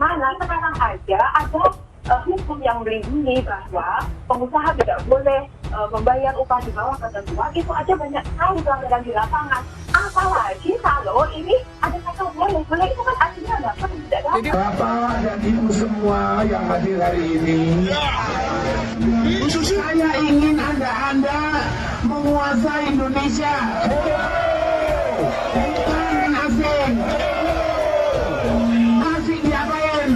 bagaimana sekarang aja ada hukum yang melindungi bahwa pengusaha tidak boleh membayar upah di bawah ketentuan, itu aja banyak sekali pelanggaran di lapangan. Apalagi kalau ini ada kata boleh itu kan artinya nggak pernah tidak dapat. Bapak dan Ibu semua yang hadir hari ini, saya ingin Anda menguasai Indonesia. Jangan asing. Asing diapain?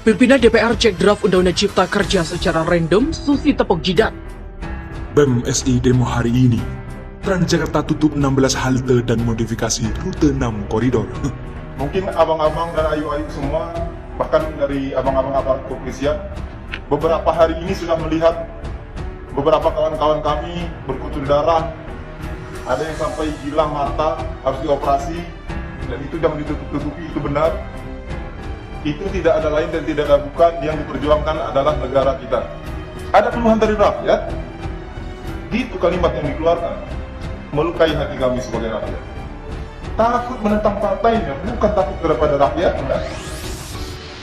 Pimpinan DPR cek draft Undang-Undang Cipta Kerja secara random, Susi tepuk jidat. BEM SI demo hari ini. Transjakarta tutup 16 halte dan modifikasi rute 6 koridor. Mungkin abang-abang dan ayu-ayu semua, bahkan dari abang-abang aparat kepolisian, beberapa hari ini sudah melihat beberapa kawan-kawan kami berkucur darah, ada yang sampai hilang mata, harus dioperasi, dan itu jangan ditutup-tutupi, itu benar. Itu tidak ada lain dan tidak ada bukan, yang diperjuangkan adalah negara kita. Ada keluhan dari rakyat, itu kalimat yang dikeluarkan melukai hati kami sebagai rakyat. Takut menentang partainya, bukan takut kepada rakyat.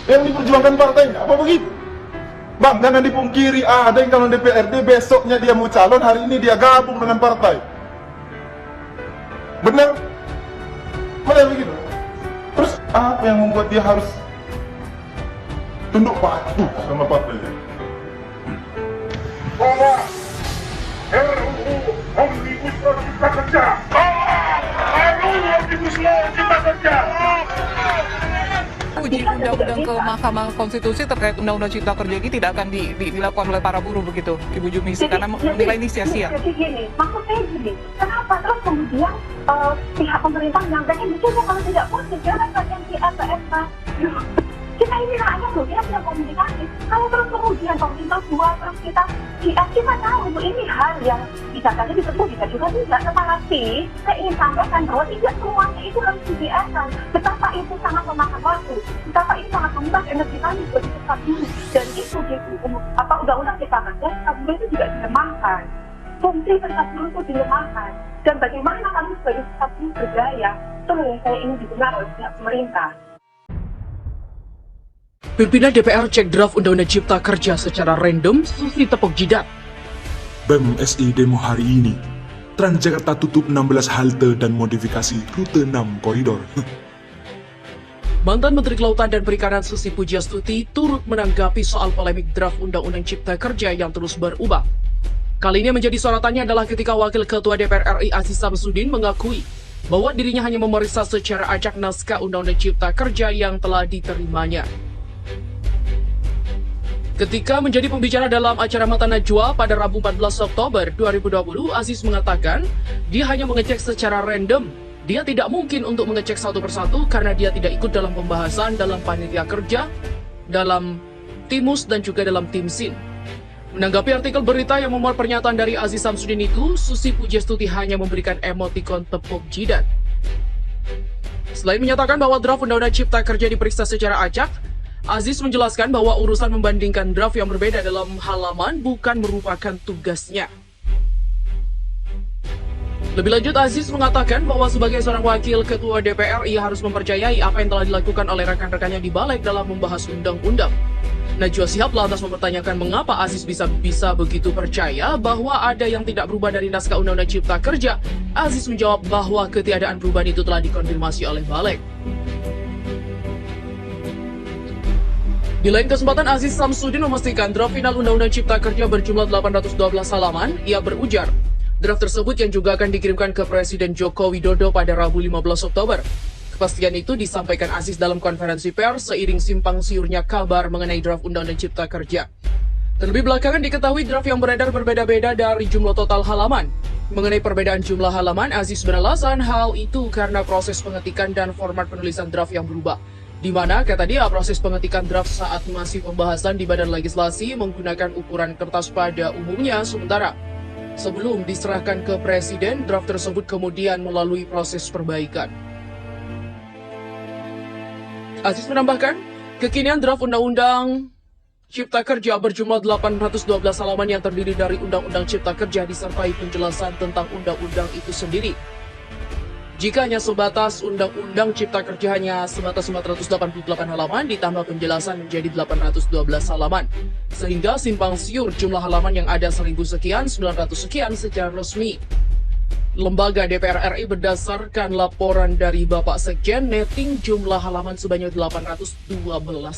Yang diperjuangkan partainya, apa begitu? Bang, jangan dipungkiri, ada yang calon DPRD, besoknya dia mau calon, hari ini dia gabung dengan partai. Benar? Benar begitu? Terus apa yang membuat dia harus tunduk patuh sama partainya? Bahwa RUU Omnibus Law Cipta Kerja, RUU Omnibus Law Cipta Kerja, uji undang-undang ke Mahkamah Konstitusi terkait undang-undang Cipta Kerja ini tidak akan dilakukan oleh para buruh begitu, Ibu Jumisi, karena menilai ini sia-sia. Jadi gini, maksudnya gini, kenapa terus kemudian pihak pemerintah menyampaikan misalnya kalau tidak positif jangan yang di LPSK. Kita ini rakyat loh, kita punya komunikasi. Kalau terus kemudian pemerintah buat, terus kita tahu ini hal yang bisa saja ditempuh, bisa juga tidak. Tetapi saya ingin sampaikan bahwa tidak semuanya itu harus dibiarkan. Betapa itu sangat memakan waktu, betapa itu sangat menguras energi kami sebagai peserta buruh. Dan itu undang-undang Cipta Kerja, peserta buruh itu juga dilemahkan. Fungsi peserta buruh itu dilemahkan. Dan bagaimana kami sebagai peserta buruh berdaya, itu yang saya ingin didengar oleh pihak pemerintah. Pimpinan DPR cek draft Undang-Undang Cipta Kerja secara random, Susi tepuk jidat. BEM SI demo hari ini. Transjakarta tutup 16 halte dan modifikasi rute 6 koridor. Mantan Menteri Kelautan dan Perikanan Susi Pujiastuti turut menanggapi soal polemik draft Undang-Undang Cipta Kerja yang terus berubah. Kali ini menjadi sorotannya adalah ketika Wakil Ketua DPR RI Aziz Samsudin mengakui bahwa dirinya hanya memeriksa secara acak naskah Undang-Undang Cipta Kerja yang telah diterimanya. Ketika menjadi pembicara dalam acara Mata Najwa pada Rabu 14 Oktober 2020, Aziz mengatakan dia hanya mengecek secara random. Dia tidak mungkin untuk mengecek satu persatu karena dia tidak ikut dalam pembahasan dalam panitia kerja, dalam Timus dan juga dalam Timsin. Menanggapi artikel berita yang memuat pernyataan dari Aziz Samsudin itu, Susi Pujiastuti hanya memberikan emotikon tepuk jidat. Selain menyatakan bahwa draft Undang-Undang Cipta Kerja diperiksa secara acak, Aziz menjelaskan bahwa urusan membandingkan draft yang berbeda dalam halaman bukan merupakan tugasnya. Lebih lanjut, Aziz mengatakan bahwa sebagai seorang wakil ketua DPR, ia harus mempercayai apa yang telah dilakukan oleh rekan-rekannya di balik dalam membahas undang-undang. Najwa Shihab lantas mempertanyakan mengapa Aziz bisa begitu percaya bahwa ada yang tidak berubah dari naskah Undang-Undang Cipta Kerja. Aziz menjawab bahwa ketiadaan perubahan itu telah dikonfirmasi oleh Balik. Di lain kesempatan, Aziz Samsudin memastikan draft final Undang-Undang Cipta Kerja berjumlah 812 halaman. Ia berujar, draft tersebut yang juga akan dikirimkan ke Presiden Joko Widodo pada Rabu 15 Oktober. Kepastian itu disampaikan Aziz dalam konferensi pers seiring simpang siurnya kabar mengenai draft Undang-Undang Cipta Kerja. Terlebih belakangan diketahui draft yang beredar berbeda-beda dari jumlah total halaman. Mengenai perbedaan jumlah halaman, Aziz beralasan hal itu karena proses pengetikan dan format penulisan draft yang berubah. Di mana, kata dia, proses pengetikan draft saat masih pembahasan di Badan Legislasi menggunakan ukuran kertas pada umumnya, sementara sebelum diserahkan ke Presiden, draft tersebut kemudian melalui proses perbaikan. Aziz menambahkan, kekinian draft Undang-Undang Cipta Kerja berjumlah 812 halaman yang terdiri dari Undang-Undang Cipta Kerja disertai penjelasan tentang undang-undang itu sendiri. Jika hanya sebatas Undang-Undang Cipta Kerja hanya sebatas 488 halaman ditambah penjelasan menjadi 812 halaman. Sehingga simpang siur jumlah halaman yang ada 1000 sekian, 900 sekian secara resmi. Lembaga DPR RI berdasarkan laporan dari Bapak Sekjen netting jumlah halaman sebanyak 812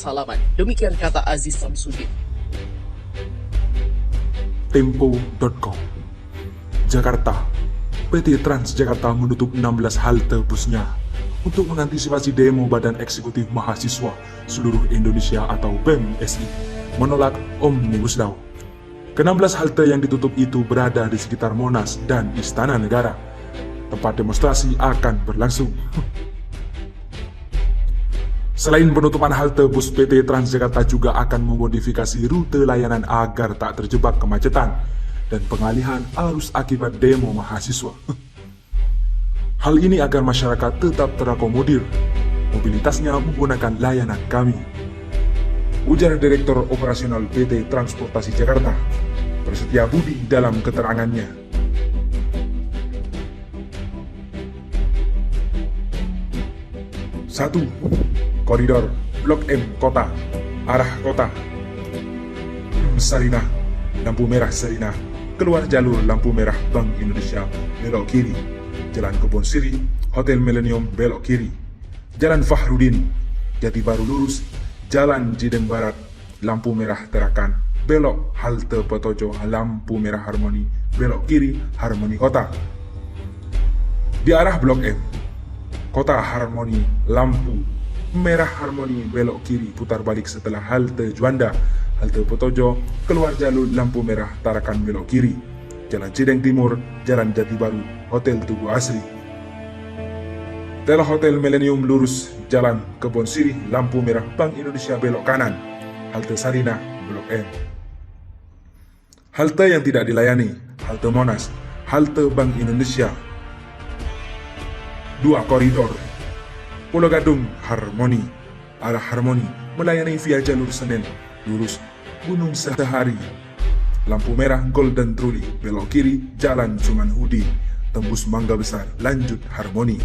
halaman. Demikian kata Aziz Samsudin. Tempo.com. Jakarta. PT Transjakarta menutup 16 halte busnya untuk mengantisipasi demo Badan Eksekutif Mahasiswa Seluruh Indonesia atau BEM SI menolak Omnibus Law. Ke-16 halte yang ditutup itu berada di sekitar Monas dan Istana Negara. Tempat demonstrasi akan berlangsung. Selain penutupan halte bus, PT Transjakarta juga akan memodifikasi rute layanan agar tak terjebak kemacetan dan pengalihan arus akibat demo mahasiswa. Hal ini agar masyarakat tetap terakomodir mobilitasnya menggunakan layanan kami. Ujar Direktur Operasional PT Transportasi Jakarta, Prasetya Budi dalam keterangannya. Satu, koridor Blok M Kota, arah kota. Sarinah, lampu merah Sarinah, keluar jalur lampu merah Bank Indonesia, belok kiri. Jalan Kebon Siri, Hotel Millennium, belok kiri. Jalan Fahrudin, Jati Baru lurus. Jalan Jideng Barat, lampu merah Terakan, belok halte Potojo, lampu merah Harmoni, belok kiri Harmoni Kota. Di arah Blok M, Kota Harmoni, lampu merah Harmoni, belok kiri putar balik setelah halte Juanda, halte Potojo, keluar jalur lampu merah Tarakan, belok kiri. Jalan Cideng Timur, Jalan Jati Baru, Hotel Tugu Asri. Telah Hotel Millennium lurus, Jalan Kebon Sirih, lampu merah Bank Indonesia belok kanan, halte Sarinah, Blok M. Halte yang tidak dilayani, halte Monas, halte Bank Indonesia. 2 koridor, Pulau Gadung, Harmoni, arah Harmoni, melayani via jalur Senen, lurus Gunung Sahari, lampu merah Golden Truly, belok kiri Jalan Sumanhudi, tembus Mangga Besar, lanjut Harmoni.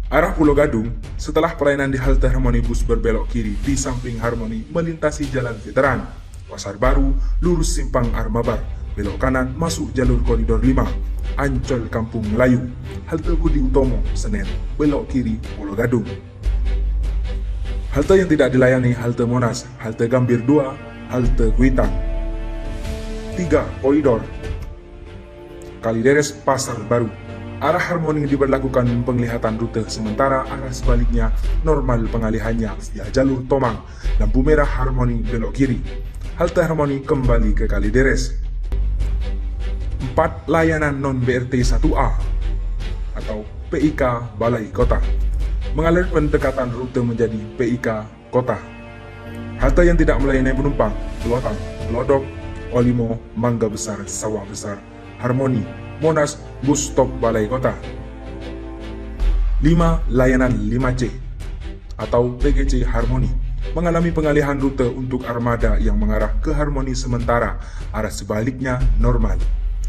Arah Pulau Gadung, setelah pelayanan di halte Harmoni, bus berbelok kiri di samping Harmoni melintasi Jalan Veteran, Pasar Baru, lurus Simpang Armabar, belok kanan masuk jalur koridor 5, Ancol Kampung Melayu, halte Budi Utomo, Senen, belok kiri Pulau Gadung. Halte yang tidak dilayani, halte Monas, halte Gambir 2, halte Kuitang. 3 koridor, Kalideres Pasar Baru. Arah Harmoni diberlakukan penglihatan rute sementara arah sebaliknya normal pengalihannya via jalur Tomang, lampu merah Harmoni belok kiri. Halte Harmoni kembali ke Kalideres. 4 layanan non-BRT 1A atau PIK Balai Kota. Mengalir pendekatan rute menjadi PIK Kota. Halte yang tidak melayani penumpang, Lotang, Lodok, Olimo, Mangga Besar, Sawah Besar, Harmoni, Monas, bus stop Balai Kota. 5 layanan 5C atau PGC Harmoni mengalami pengalihan rute untuk armada yang mengarah ke Harmoni sementara arah sebaliknya normal.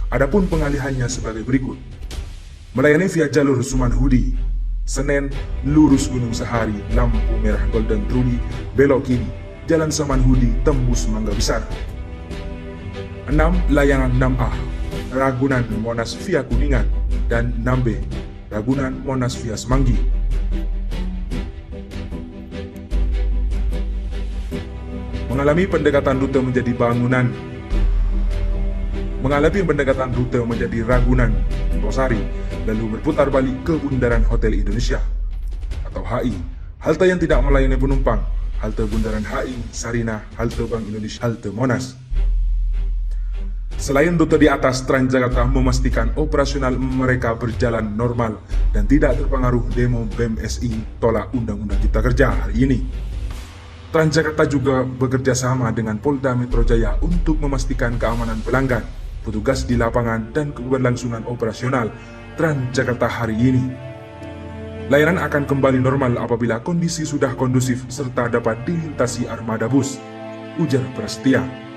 Adapun pengalihannya sebagai berikut. Melayani via jalur Sumanhudi, Senen, lurus Gunung Sahari, lampu merah Golden Truly, belok kiri, Jalan Samanhudi, tembus Mangga Besar. 6 layanan 6A, Ragunan Monas via Kuningan, dan 6B, Ragunan Monas via Semanggi. Mengalami pendekatan rute menjadi Ragunan, Tosari, lalu berputar balik ke Bundaran Hotel Indonesia atau HI. Halte yang tidak melayani penumpang, halte Bundaran HI, Sarinah, halte Bank Indonesia, halte Monas. Selain rute di atas, Transjakarta memastikan operasional mereka berjalan normal dan tidak terpengaruh demo BEM SI tolak Undang-Undang Cipta Kerja hari ini. Transjakarta juga bekerja sama dengan Polda Metro Jaya untuk memastikan keamanan pelanggan, petugas di lapangan, dan keberlangsungan operasional Transjakarta hari ini. Layanan akan kembali normal apabila kondisi sudah kondusif serta dapat dilintasi armada bus. ujar Prasetya.